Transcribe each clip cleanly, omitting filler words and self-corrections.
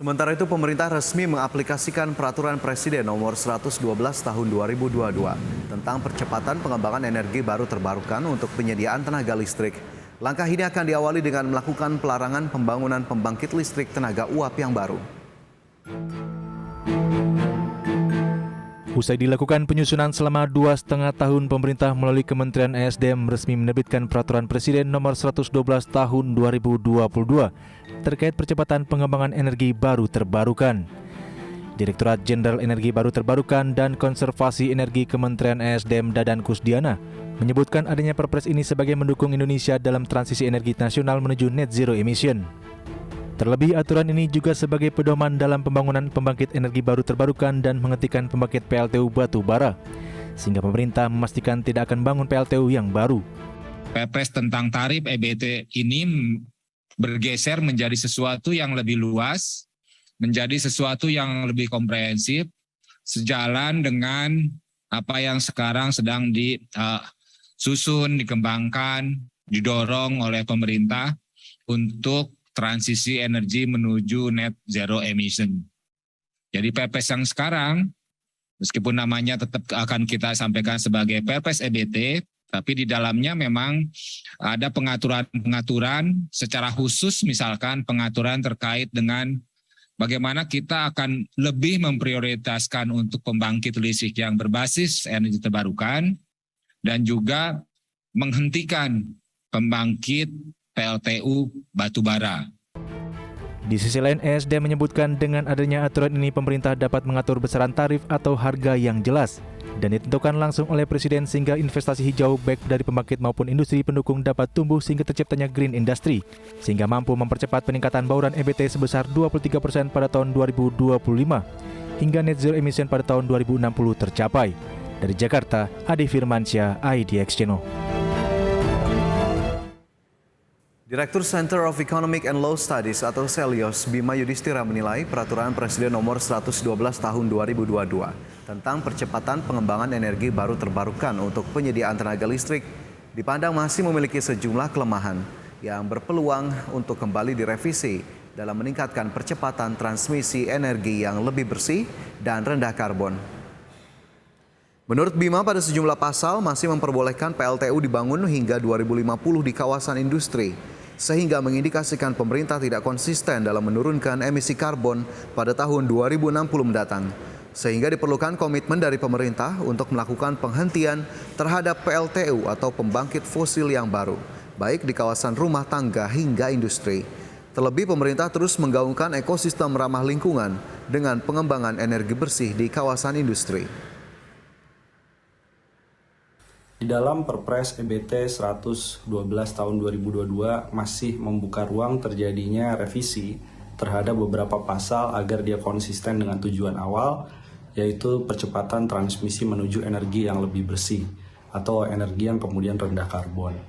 Sementara itu, pemerintah resmi mengaplikasikan Peraturan Presiden Nomor 112 Tahun 2022 tentang percepatan pengembangan energi baru terbarukan untuk penyediaan tenaga listrik. Langkah ini akan diawali dengan melakukan pelarangan pembangunan pembangkit listrik tenaga uap yang baru. Usai dilakukan penyusunan selama 2,5 tahun, pemerintah melalui Kementerian ESDM resmi menerbitkan Peraturan Presiden Nomor 112 Tahun 2022 terkait percepatan pengembangan energi baru terbarukan. Direktorat Jenderal Energi Baru Terbarukan dan Konservasi Energi Kementerian ESDM Dadan Kusdiana menyebutkan adanya Perpres ini sebagai mendukung Indonesia dalam transisi energi nasional menuju net zero emission. Terlebih, aturan ini juga sebagai pedoman dalam pembangunan pembangkit energi baru terbarukan dan menghentikan pembangkit PLTU batu bara, sehingga pemerintah memastikan tidak akan bangun PLTU yang baru. Perpres tentang tarif EBT ini bergeser menjadi sesuatu yang lebih luas, menjadi sesuatu yang lebih komprehensif, sejalan dengan apa yang sekarang sedang disusun, dikembangkan, didorong oleh pemerintah untuk transisi energi menuju net zero emission. Jadi Perpres yang sekarang, meskipun namanya tetap akan kita sampaikan sebagai Perpres EBT, tapi di dalamnya memang ada pengaturan-pengaturan secara khusus, misalkan pengaturan terkait dengan bagaimana kita akan lebih memprioritaskan untuk pembangkit listrik yang berbasis energi terbarukan dan juga menghentikan pembangkit PLTU batubara. Di sisi lain, ESDM menyebutkan dengan adanya aturan ini pemerintah dapat mengatur besaran tarif atau harga yang jelas dan ditentukan langsung oleh Presiden sehingga investasi hijau baik dari pembangkit maupun industri pendukung dapat tumbuh sehingga terciptanya green industry, sehingga mampu mempercepat peningkatan bauran EBT sebesar 23% pada tahun 2025 hingga net zero emission pada tahun 2060 tercapai. Dari Jakarta, Adi Firmansyah, IDX Channel. Direktur Center of Economic and Law Studies atau CELIOS, Bima Yudhistira menilai Peraturan Presiden Nomor 112 Tahun 2022 tentang percepatan pengembangan energi baru terbarukan untuk penyediaan tenaga listrik dipandang masih memiliki sejumlah kelemahan yang berpeluang untuk kembali direvisi dalam meningkatkan percepatan transmisi energi yang lebih bersih dan rendah karbon. Menurut Bima, pada sejumlah pasal masih memperbolehkan PLTU dibangun hingga 2050 di kawasan industri, sehingga mengindikasikan pemerintah tidak konsisten dalam menurunkan emisi karbon pada tahun 2060 mendatang. Sehingga diperlukan komitmen dari pemerintah untuk melakukan penghentian terhadap PLTU atau pembangkit fosil yang baru, baik di kawasan rumah tangga hingga industri. Terlebih, pemerintah terus menggaungkan ekosistem ramah lingkungan dengan pengembangan energi bersih di kawasan industri. Di dalam Perpres EBT 112 tahun 2022 masih membuka ruang terjadinya revisi terhadap beberapa pasal agar dia konsisten dengan tujuan awal, yaitu percepatan transmisi menuju energi yang lebih bersih atau energi yang kemudian rendah karbon.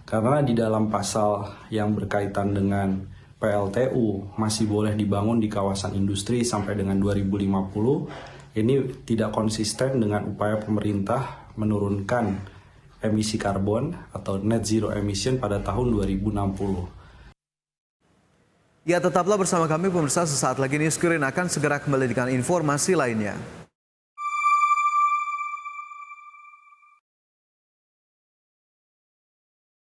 Karena di dalam pasal yang berkaitan dengan PLTU masih boleh dibangun di kawasan industri sampai dengan 2050, ini tidak konsisten dengan upaya pemerintah menurunkan emisi karbon atau net zero emission pada tahun 2060. Ya, tetaplah bersama kami pemirsa, sesaat lagi Newscreen akan segera kembali dengan informasi lainnya.